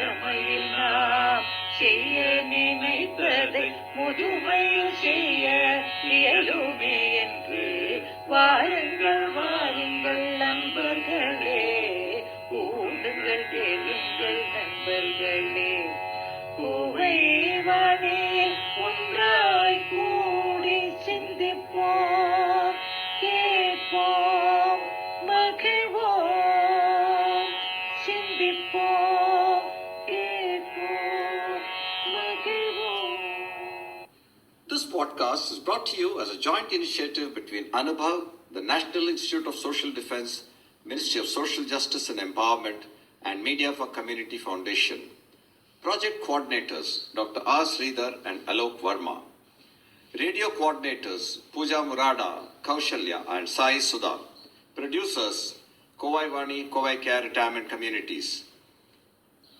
இளமையில் நாம் செய்ய நினைப்பதை முதுமையில் செய்ய இயலுமே என்று வாருங்கள் வாருங்கள் நண்பர்களே, கூடுங்கள் தேடுங்கள் நண்பர்களே. குவைவானே ஒன்றாய் கூடி சிந்திப்போம், கேட்போம், மகிழ்வோம். சிந்திப்போம், கேட்போம், மகிழ்வோம். This podcast is brought to you as a joint initiative between Anubhav, the National Institute of Social Defense, Ministry of Social Justice and Empowerment, and Media for Community Foundation. Project coordinators Dr. R. Sridhar and Alok Verma. Radio coordinators Pooja Murada, Kaushalya and Sai Sudha. Producers Kovai Vani, Kovai Care Retirement Communities.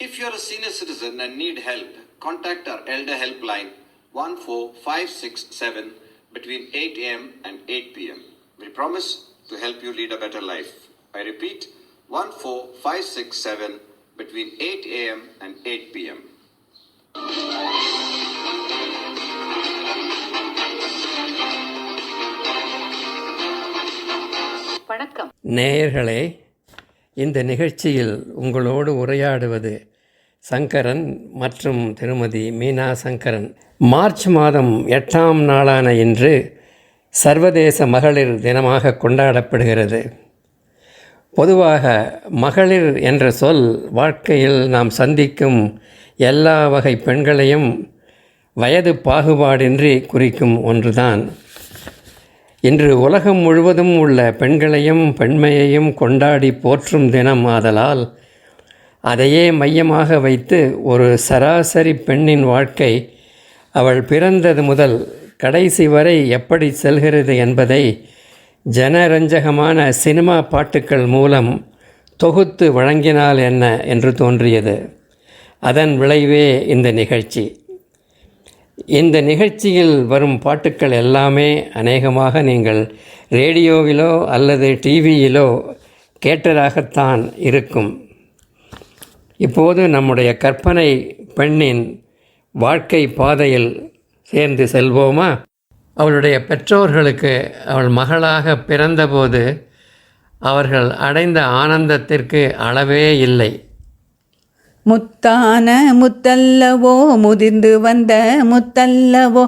If you are a senior citizen and need help, contact our Elder Helpline 14567 between 8 a.m. and 8 p.m. We promise to help you lead a better life. I repeat, 14567 between 8 a.m. and 8 p.m. வணக்கம் நேயர்களே, இந்த நிகழ்ச்சியில் உங்களோடு உரையாடுவது சங்கரன் மற்றும் திருமதி Meena Sankaran. March மாதம் 8ஆம் நாளான இன்று சர்வதேச மகளிர் தினமாக கொண்டாடப்படுகிறது. பொதுவாக மகளிர் என்ற சொல் வாழ்க்கையில் நாம் சந்திக்கும் எல்லா வகை பெண்களையும் வயது பாகுபாடின்றி குறிக்கும் ஒன்றுதான். இன்று உலகம் முழுவதும் உள்ள பெண்களையும் பெண்மையையும் கொண்டாடி போற்றும் தினம் ஆதலால் அதையே மையமாக வைத்து ஒரு சராசரி பெண்ணின் வாழ்க்கை அவள் பிறந்தது முதல் கடைசி வரை எப்படி செல்கிறது என்பதை ஜனரஞ்சகமான சினிமா பாட்டுக்கள் மூலம் தொகுத்து வழங்கினால் என்ன என்று தோன்றியது. அதன் விளைவே இந்த நிகழ்ச்சி. இந்த நிகழ்ச்சியில் வரும் பாட்டுக்கள் எல்லாமே அநேகமாக நீங்கள் ரேடியோவிலோ அல்லது டிவியிலோ கேட்டதாகத்தான் இருக்கும். இப்போது நம்முடைய கற்பனை பெண்ணின் வாழ்க்கை பாதையில் சேர்ந்து செல்வோமா? அவளுடைய பெற்றோர்களுக்கு அவள் மகளாக பிறந்தபோது அவர்கள் அடைந்த ஆனந்தத்திற்கு அளவே இல்லை. முத்தான முத்தல்லவோ, முதிர்ந்து வந்த முத்தல்லவோ,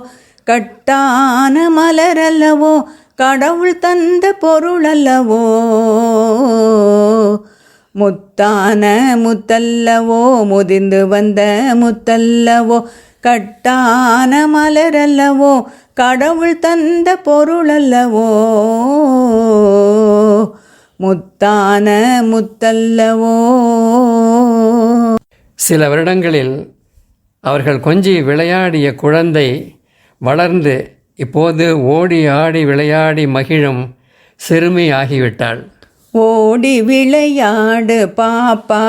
கட்டான மலரல்லவோ, கடவுள் தந்த பொருளல்லவோ. முத்தான முத்தல்லவோ, முதிர்ந்து வந்த முத்தல்லவோ, கட்டான மலரல்லவோ, கடவுள் தந்த பொருளல்லவோ. முத்தான முத்தல்லவோ. சில வருடங்களில் அவர்கள் கொஞ்சி விளையாடிய குழந்தை வளர்ந்து இப்போது ஓடி ஆடி விளையாடி மகிழும் சிறுமி ஆகிவிட்டாள். ஓடி விளையாடு பாப்பா,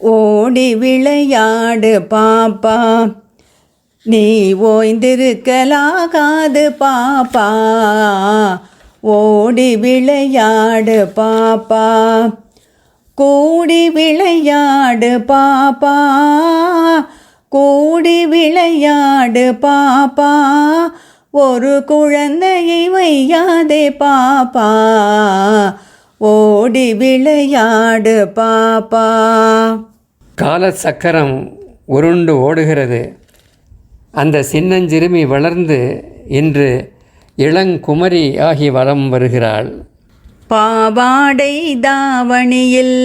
ஓடி விளையாடு பாப்பா, நீ ஓய்ந்திருக்கலாகாது பாப்பா. ஓடி விளையாடு பாப்பா, கூடி விளையாடு பாப்பா, கூடி விளையாடு பாப்பா, ஒரு குழந்தையை வையாதே பாப்பா. ஓடி விளையாடு பாப்பா. காலச்சக்கரம் உருண்டு ஓடுகிறது. அந்த சின்னஞ்சிறுமி வளர்ந்து இன்று இளங்குமரி ஆகி வலம் வருகிறாள். பாவாடை தாவணியில்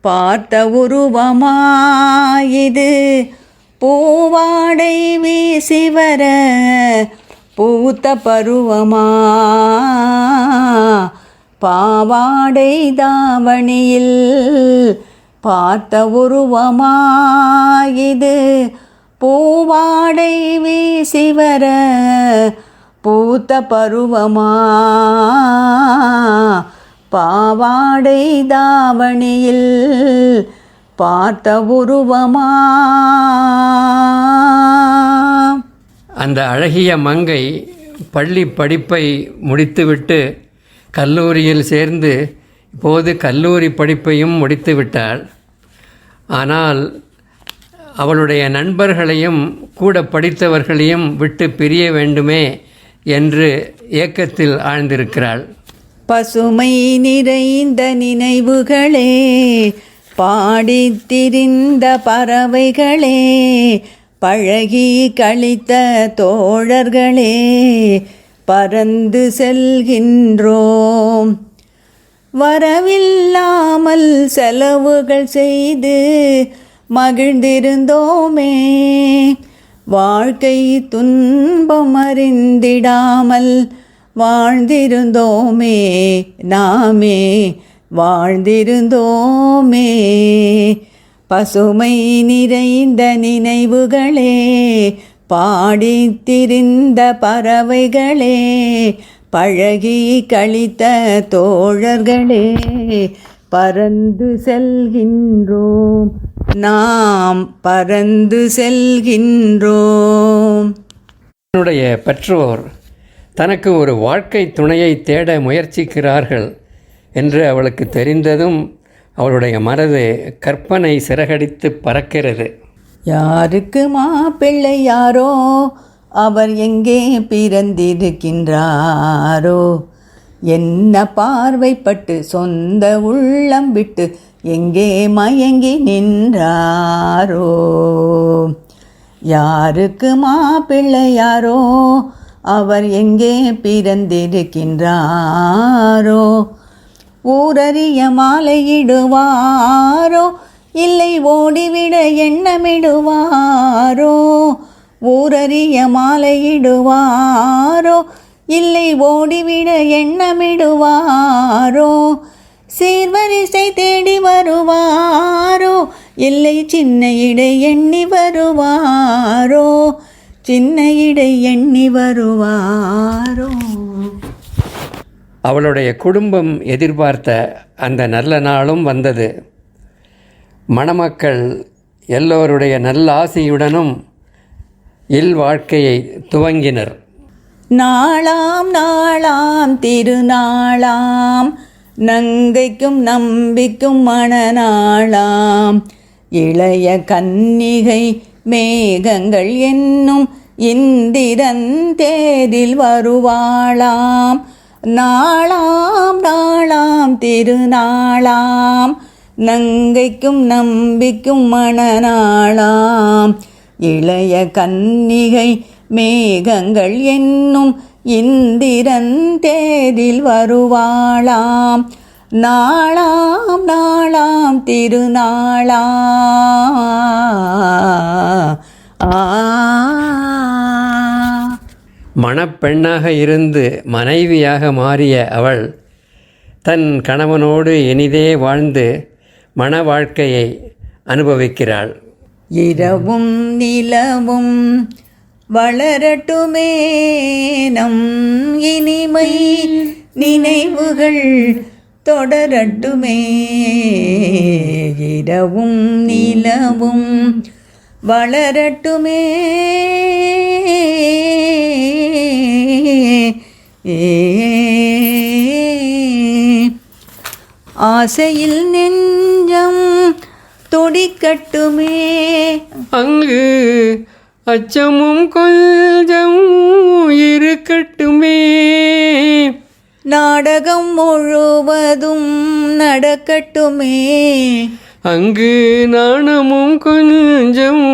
பார்த்த உருவமாயிது, பூவாடை வீசி வர பூத்த பருவமா. பாவாடை தாவணியில் பார்த்த உருவமாயிது, பூவாடை வீசி வர பூத்த பருவமா. பாவாடை தாவணியில் பார்த்த உருவமா. அந்த அழகிய மங்கை பள்ளி படிப்பை முடித்துவிட்டு கல்லூரியில் சேர்ந்து இப்போது கல்லூரி படிப்பையும் முடித்து விட்டாள். ஆனால் அவளுடைய நண்பர்களையும் கூட படித்தவர்களையும் விட்டு பிரிய வேண்டுமே என்று ஏக்கத்தில் ஆழ்ந்திருக்கிறாள். பசுமை நிறைந்த நினைவுகளே, பாடித் திரிந்த பறவைகளே, பழகி கழித்த தோழர்களே, பறந்து செல்கின்றோம். வரவில்லாமல் செலவுகள் செய்து மகிழ்ந்திருந்தோமே, வாழ்க்கை துன்பம் அறிந்திடாமல் வாழ்ந்திருந்தோமே, நாமே வாழ்ந்திருந்தோமே. பசுமை நிறைந்த நினைவுகளே, பாடித் திரிந்த பறவைகளே, பழகி கழித்த தோழர்களே, பறந்து செல்கின்றோம், நாம் பறந்து செல்கின்றோம். என்னுடைய பெற்றோர் தனக்கு ஒரு வாழ்க்கை துணையை தேட முயற்சிக்கிறார்கள் என்று அவளுக்கு தெரிந்ததும் அவளுடைய மனது கற்பனை சிறகடித்து பறக்கிறது. யாருக்கு மாப்பிள்ளை யாரோ, அவர் எங்கே பிறந்திருக்கின்றாரோ, என்ன பார்வைப்பட்டு சொந்த உள்ளம் விட்டு எங்கே மயங்கி நின்றாரோ. யாருக்கு மாப்பிள்ளை யாரோ, அவர் எங்கே பிறந்திருக்கின்றாரோ, ஊரறிய மாலையிடுவாரோ, இல்லை ஓடிவிட எண்ணமிடுவாரோ, ஊரறிய மாலையிடுவாரோ, இல்லை ஓடிவிட எண்ணமிடுவாரோ, சீர்வரிசை தேடி வருவாரோ, இல்லை சின்ன இடை எண்ணி வருவாரோ, சின்ன இடை எண்ணி வருவாரோ. அவளுடைய குடும்பம் எதிர்பார்த்த அந்த நல்ல நாளும் வந்தது. மணமக்கள் எல்லோருடைய நல்ல ஆசையுடனும் இல்வாழ்க்கையை துவங்கினர். நாளாம் நாளாம் திருநாளாம், நங்கைக்கும் நம்பிக்கும் மணநாளாம், இளைய கன்னிகை மேகங்கள் என்னும் இந்திரன் தேரில் வருவாளாம். நாளாம் நாளாம் திருநாளாம், நங்கைக்கும் நம்பிக்கும் மணநாளாம், இளைய கன்னிகை மேகங்கள் என்னும் இந்திரன் தேரில் வருவாளாம். நாளாம் நாளாம் திருநாளா. மணப்பெண்ணாக இருந்து மனைவியாக மாறிய அவள் தன் கணவனோடு இனிதே வாழ்ந்து மண வாழ்க்கையை அனுபவிக்கிறாள். இரவும் நிலவும் வளரட்டுமே நம் இனிமை நினைவுகள் தொடரட்டுமே. இரவும் நிலவும் வளரட்டுமே. ஆசையில் நெஞ்சம் துடிக்கட்டுமே. அங்கு அச்சமும் கொஞ்சம் இருக்கட்டுமே. நாடகம் முழுவதும் நடக்கட்டுமே. அங்கு நாணமும் கொஞ்சம்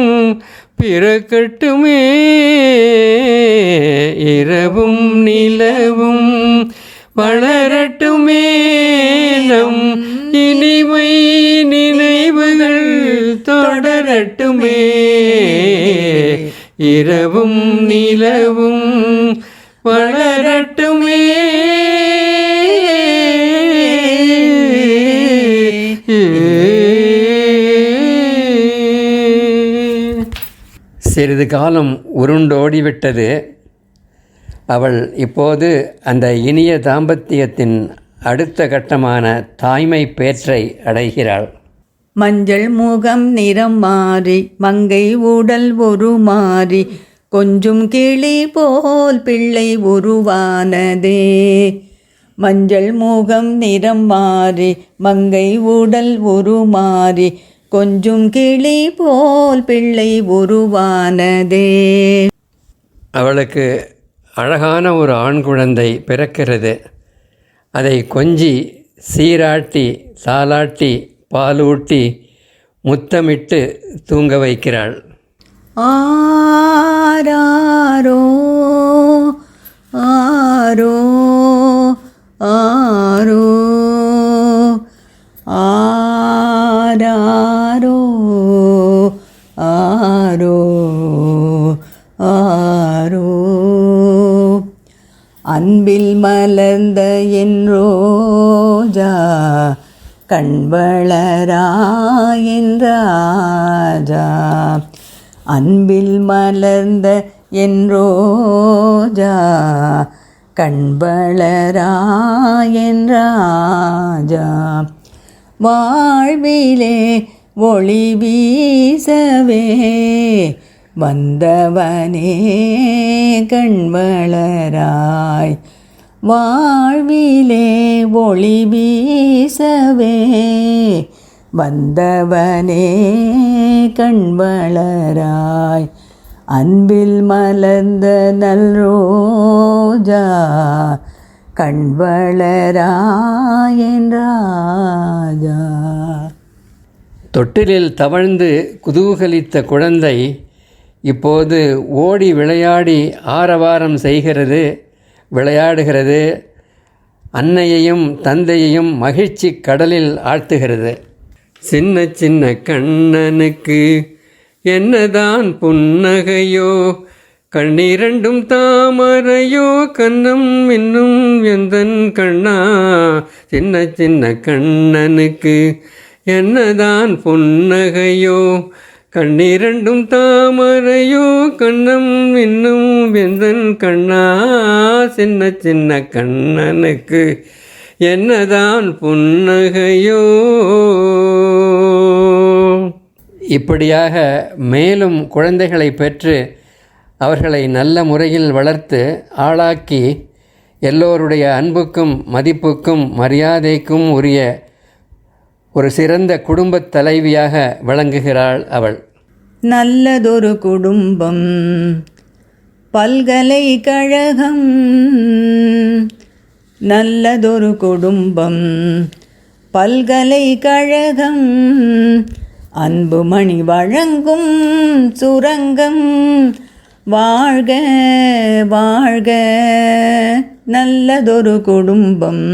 பிறக்கட்டுமே. இரவும் நிலவும் வளரட்டுமே. நம் இனிமை நினைவுகள் தொடரட்டுமே. இரவும் நிலவும் வளரட்டுமே. சிறிது காலம் உருண்டோடிவிட்டது. அவள் இப்போது அந்த இனிய தாம்பத்தியத்தின் அடுத்த கட்டமான தாய்மை பேற்றை அடைகிறாள். மஞ்சள் முகம் நிறம் மாறி மங்கை உடல் உருமாறி கொஞ்சும் கிளி போல் பிள்ளை உருவானதே. மஞ்சள் முகம் நிறம் மாறி மங்கை உடல் உருமாறி கொஞ்சும் கிளி போல் பிள்ளை உருவானதே. அவளுக்கு அழகான ஒரு ஆண் குழந்தை பிறக்கிறது. அதை கொஞ்சி சீராட்டி தாலாட்டி பாலூட்டி முத்தமிட்டு தூங்க வைக்கிறாள். ஆராரோ ஆரோ ஆரோ ஆராரோ ஆரோ ஆரோ. அன்பில் மலர்ந்த என் ரோஜா கண்வளராயின் ராஜா. அன்பில் மலர்ந்த என் ரோஜா கண்வளராயின் ராஜா. வாழ்விலே ஒளி வீசவே வந்தவனே கண்வளராய். வாழ்விலே ஒளி வீசவே வந்தவனே கண்வளராய். அன்பில் மலர்ந்த நல் ரோஜா கண்வளராயின் ராஜா. தொட்டிலில் தவழ்ந்து குதூகலித்த குழந்தை இப்போது ஓடி விளையாடி ஆரவாரம் செய்கிறது, விளையாடுகிறது. அன்னையையும் தந்தையையும் மகிழ்ச்சி கடலில் ஆழ்த்துகிறது. சின்ன சின்ன கண்ணனுக்கு என்னதான் புன்னகையோ, கண்ணிரண்டும் தாமரையோ, கண்ணம் இன்னும் எந்தன் கண்ணா. சின்ன சின்ன கண்ணனுக்கு என்னதான் புன்னகையோ, கண்ணிரண்டும் தாமரையோ, கண்ணம் இன்னும் எந்தன் கண்ணா. சின்ன சின்ன கண்ணனுக்கு என்னதான் புன்னகையோ. இப்படியாக மேலும் குழந்தைகளை பெற்று அவர்களை நல்ல முறையில் வளர்த்து ஆளாக்கி எல்லோருடைய அன்புக்கும் மதிப்புக்கும் மரியாதைக்கும் உரிய ஒரு சிறந்த குடும்பத் தலைவியாக விளங்குகிறாள் அவள். நல்லதொரு குடும்பம் பல்கலைக்கழகம், நல்லதொரு குடும்பம் பல்கலைக்கழகம், அன்பு மணி வழங்கும் சுரங்கம். வாழ்க வாழ்க நல்லதொரு குடும்பம்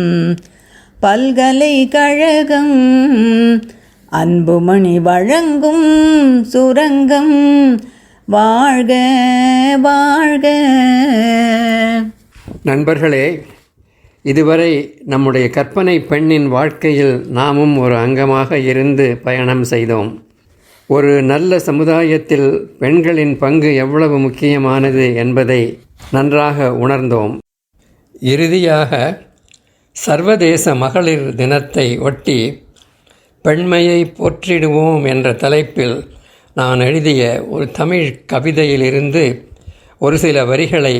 பல்கலைக்கழகம், அன்புமணி வழங்கும் சுரங்கம். வாழ்க வாழ்க. நண்பர்களே, இதுவரை நம்முடைய கற்பனை பெண்ணின் வாழ்க்கையில் நாமும் ஒரு அங்கமாக இருந்து பயணம் செய்தோம். ஒரு நல்ல சமுதாயத்தில் பெண்களின் பங்கு எவ்வளவு முக்கியமானது என்பதை நன்றாக உணர்ந்தோம். இறுதியாக சர்வதேச மகளிர் தினத்தை ஒட்டி பெண்மையை போற்றிடுவோம் என்ற தலைப்பில் நான் எழுதிய ஒரு தமிழ் கவிதையிலிருந்து ஒரு சில வரிகளை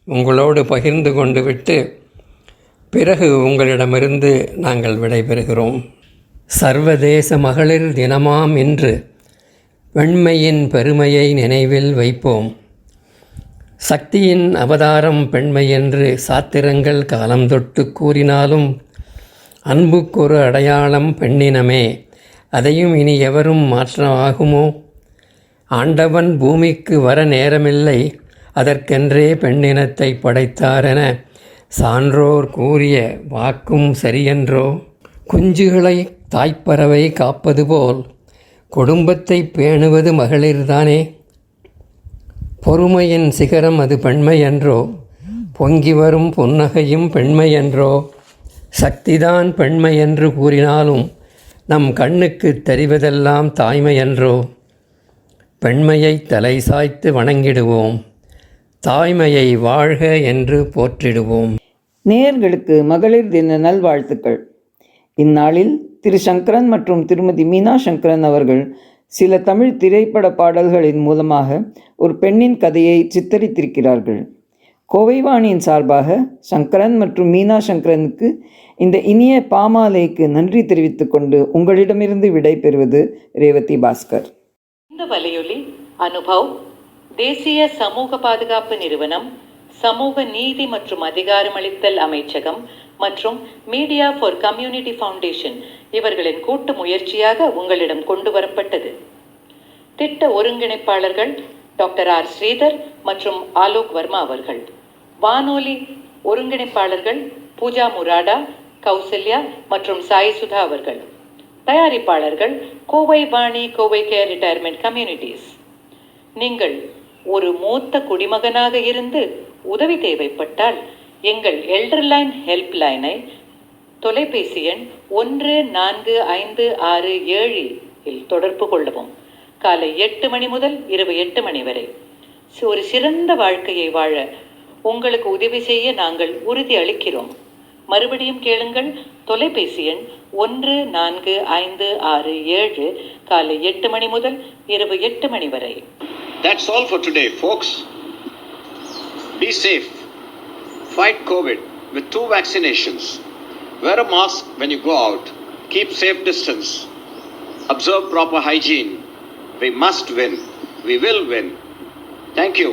உங்களோடு பகிர்ந்து கொண்டு விட்டு பிறகு உங்களிடமிருந்து நாங்கள் விடைபெறுகிறோம். சர்வதேச மகளிர் தினமாம் இன்று பெண்மையின் பெருமையை நினைவில் வைப்போம். சக்தியின் அவதாரம் பெண்மை என்று சாத்திரங்கள் காலம் தொட்டு கூறினாலும் அன்புக்கொரு அடையாளம் பெண்ணினமே, அதையும் இனி எவரும் மாற்றமாகுமோ? ஆண்டவன் பூமிக்கு வர நேரமில்லை, அதற்கென்றே பெண்ணினத்தை படைத்தாரென சான்றோர் கூறிய வாக்கும் சரியென்றோ? குஞ்சுகளை தாய்ப்பறவை காப்பது போல் குடும்பத்தை பேணுவது மகளிர்தானே. பொறுமையின் சிகரம் அது பெண்மையன்றோ? பொங்கி வரும் புன்னகையும் பெண்மையன்றோ? சக்திதான் பெண்மை என்று கூறினாலும் நம் கண்ணுக்கு தெரிவதெல்லாம் தாய்மையன்றோ? பெண்மையை தலை சாய்த்து வணங்கிடுவோம், தாய்மையை வாழ்க என்று போற்றிடுவோம். நேயர்களுக்கு மகளிர் தின நல்வாழ்த்துக்கள். இந்நாளில் திரு சங்கரன் மற்றும் திருமதி மீனா சங்கரன் அவர்கள் சில தமிழ் திரைப்பட பாடல்களின் மூலமாக ஒரு பெண்ணின் கதையை சித்தரித்திருக்கிறார்கள். கோவைவாணியின் சார்பாக சங்கரன் மற்றும் மீனா சங்கரனுக்கு இந்த இனிய பாமாலைக்கு நன்றி தெரிவித்துக் கொண்டு உங்களிடமிருந்து விடை பெறுவது ரேவதி பாஸ்கர். இந்த வலையொலி அனுபவ், தேசிய சமூக பாதுகாப்பு நிறுவனம், சமூக நீதி மற்றும் அதிகாரமளித்தல் அமைச்சகம் மற்றும் மீடியா ஃபார் கம்யூனிட்டி ஃபவுண்டேஷன் இவர்களின் கூட்டு முயற்சியாக உங்களிடம் கொண்டு வரப்பட்டது. திட்ட ஒருங்கிணைப்பாளர்கள் டாக்டர் ஆர் ஸ்ரீதர் மற்றும் ஆலோக் வர்மா அவர்கள். வானொலி ஒருங்கிணைப்பாளர்கள் பூஜா முராடா, கௌசல்யா மற்றும் சாய் சுதா அவர்கள். தயாரிப்பாளர்கள் Kovai Vani, Kovai care retirement communities. நீங்கள் ஒரு மூத்த குடிமகனாக இருந்து உதவி தேவைப்பட்டால் எங்கள் எல்டர்லைன் ஹெல்ப் லைனை தொலைபேசி எண் 145667 இல் தொடர்பு கொள்ளவும். காலை 8 மணி முதல் இரவு 8 மணி வரை ஒரு சிறந்த வாழ்க்கையை வாழ உங்களுக்கு உதவி செய்ய நாங்கள் உறுதி அளிக்கிறோம். மறுபடியும் கேளுங்கள், தொலைபேசி எண் 145667 காலை 8 மணி முதல் இரவு 8 மணி வரை. That's all for today, folks. Be safe. Fight COVID with 2 vaccinations. Wear a mask when you go out. Keep safe distance. Observe proper hygiene. We must win. We will win. Thank you.